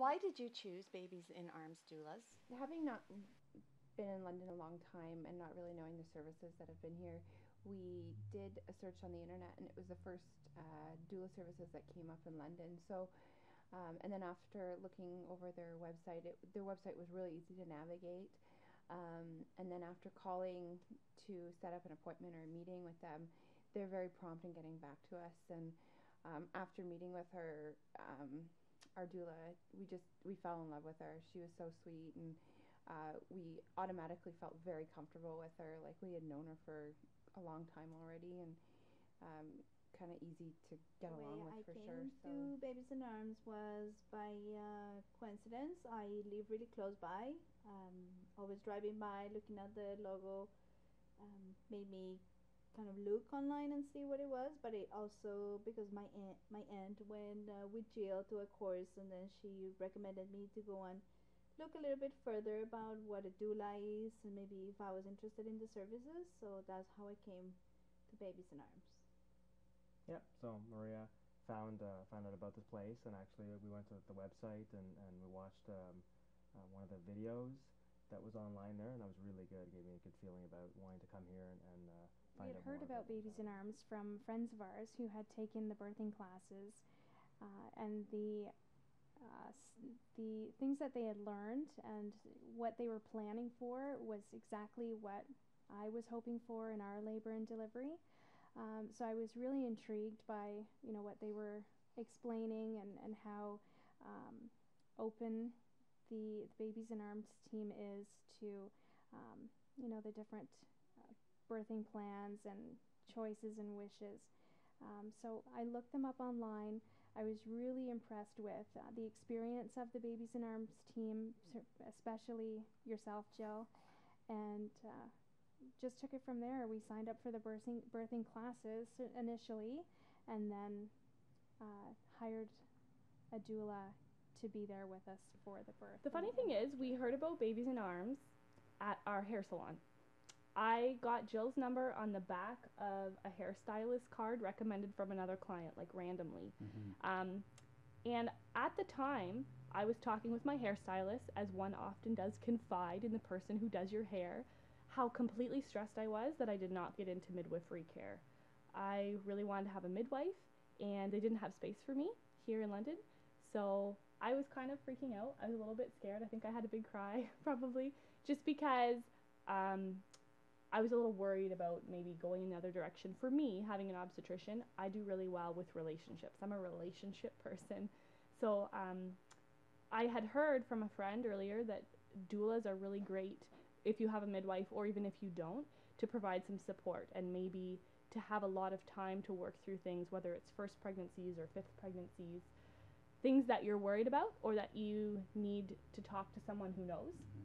Why did you choose Babies in Arms doulas? Having not been in London a long time and not really knowing the services that have been here, we did a search on the internet, and it was the first doula services that came up in London. So, and then after looking over their website, their website was really easy to navigate. And then after calling to set up an appointment or a meeting with them, they're very prompt in getting back to us. And after meeting with her, our doula, we fell in love with her. She was so sweet, and we automatically felt very comfortable with her. Like we had known her for a long time already, and kind of easy to get along with for sure. The way I came to Babies in Arms was by coincidence. I live really close by. Always driving by, looking at the logo, made me kind of look online and see what it was. But it also, because my aunt went with Jill to a course, and then she recommended me to go and look a little bit further about what a doula is, and maybe if I was interested in the services. So that's how I came to Babies in Arms. Yeah, so Maria found out about this place, and actually we went to the website and we watched one of the videos that was online there, and that was really good. It gave me a good feeling about wanting to come here and find out more. We had heard about Babies in Arms from friends of ours who had taken the birthing classes, and the things that they had learned and what they were planning for was exactly what I was hoping for in our labor and delivery. So I was really intrigued by what they were explaining, and how open the Babies in Arms team is to the different birthing plans and choices and wishes. So I looked them up online. I was really impressed with the experience of the Babies in Arms team, especially yourself, Jill, and just took it from there. We signed up for the birthing classes initially, and then hired a doula to be there with us for the birth. The funny thing is, we heard about Babies in Arms at our hair salon. I got Jill's number on the back of a hairstylist card recommended from another client, like randomly. Mm-hmm. And at the time, I was talking with my hairstylist, as one often does confide in the person who does your hair, how completely stressed I was that I did not get into midwifery care. I really wanted to have a midwife, and they didn't have space for me here in London. So I was kind of freaking out. I was a little bit scared. I think I had a big cry, probably, just because I was a little worried about maybe going another direction. For me, having an obstetrician, I do really well with relationships. I'm a relationship person. So I had heard from a friend earlier that doulas are really great if you have a midwife, or even if you don't, to provide some support and maybe to have a lot of time to work through things, whether it's first pregnancies or fifth pregnancies, things that you're worried about or that you need to talk to someone who knows. Mm-hmm.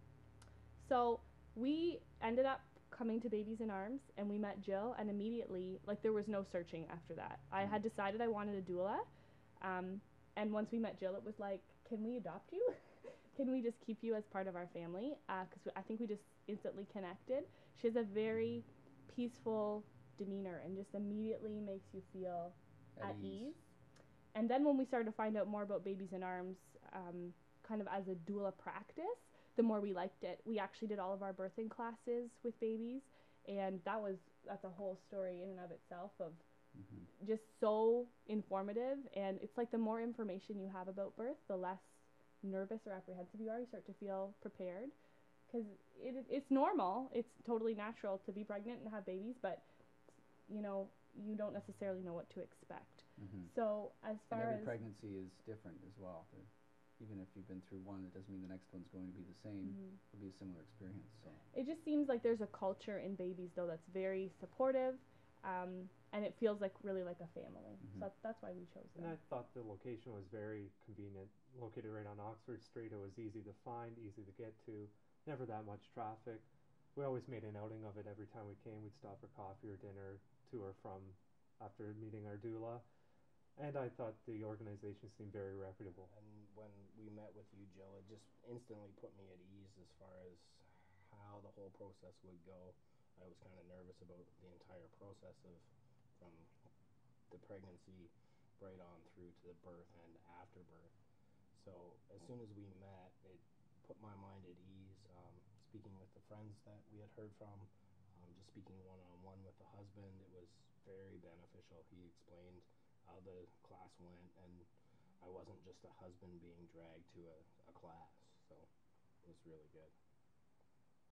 So we ended up coming to Babies in Arms, and we met Jill, and immediately, like, there was no searching after that. I had decided I wanted a doula, and once we met Jill, it was like, can we adopt you? Can we just keep you as part of our family? Because I think we just instantly connected. She has a very peaceful demeanor and just immediately makes you feel at ease. And then when we started to find out more about Babies in Arms, kind of as a doula practice, the more we liked it. We actually did all of our birthing classes with babies, and that's a whole story in and of itself of just so informative. And it's like the more information you have about birth, the less nervous or apprehensive you are. You start to feel prepared, because it's normal. It's totally natural to be pregnant and have babies, but you don't necessarily know what to expect. Mm-hmm. So as far and every every pregnancy is different as well. Even if you've been through one, it doesn't mean the next one's going to be the same. Mm-hmm. It'll be a similar experience. So it just seems like there's a culture in babies, though, that's very supportive, and it feels like really like a family. Mm-hmm. So that's why we chose them. And I thought the location was very convenient. Located right on Oxford Street, it was easy to find, easy to get to, never that much traffic. We always made an outing of it every time we came. We'd stop for coffee or dinner to or from after meeting our doula. And I thought the organization seemed very reputable. And when we met with you, Jill, it just instantly put me at ease as far as how the whole process would go. I was kind of nervous about the entire process from the pregnancy right on through to the birth and after birth. So as soon as we met, it put my mind at ease. Speaking with the friends that we had heard from, just speaking one-on-one with the husband, it was very beneficial. He explained how the class went, and I wasn't just a husband being dragged to a class, so it was really good.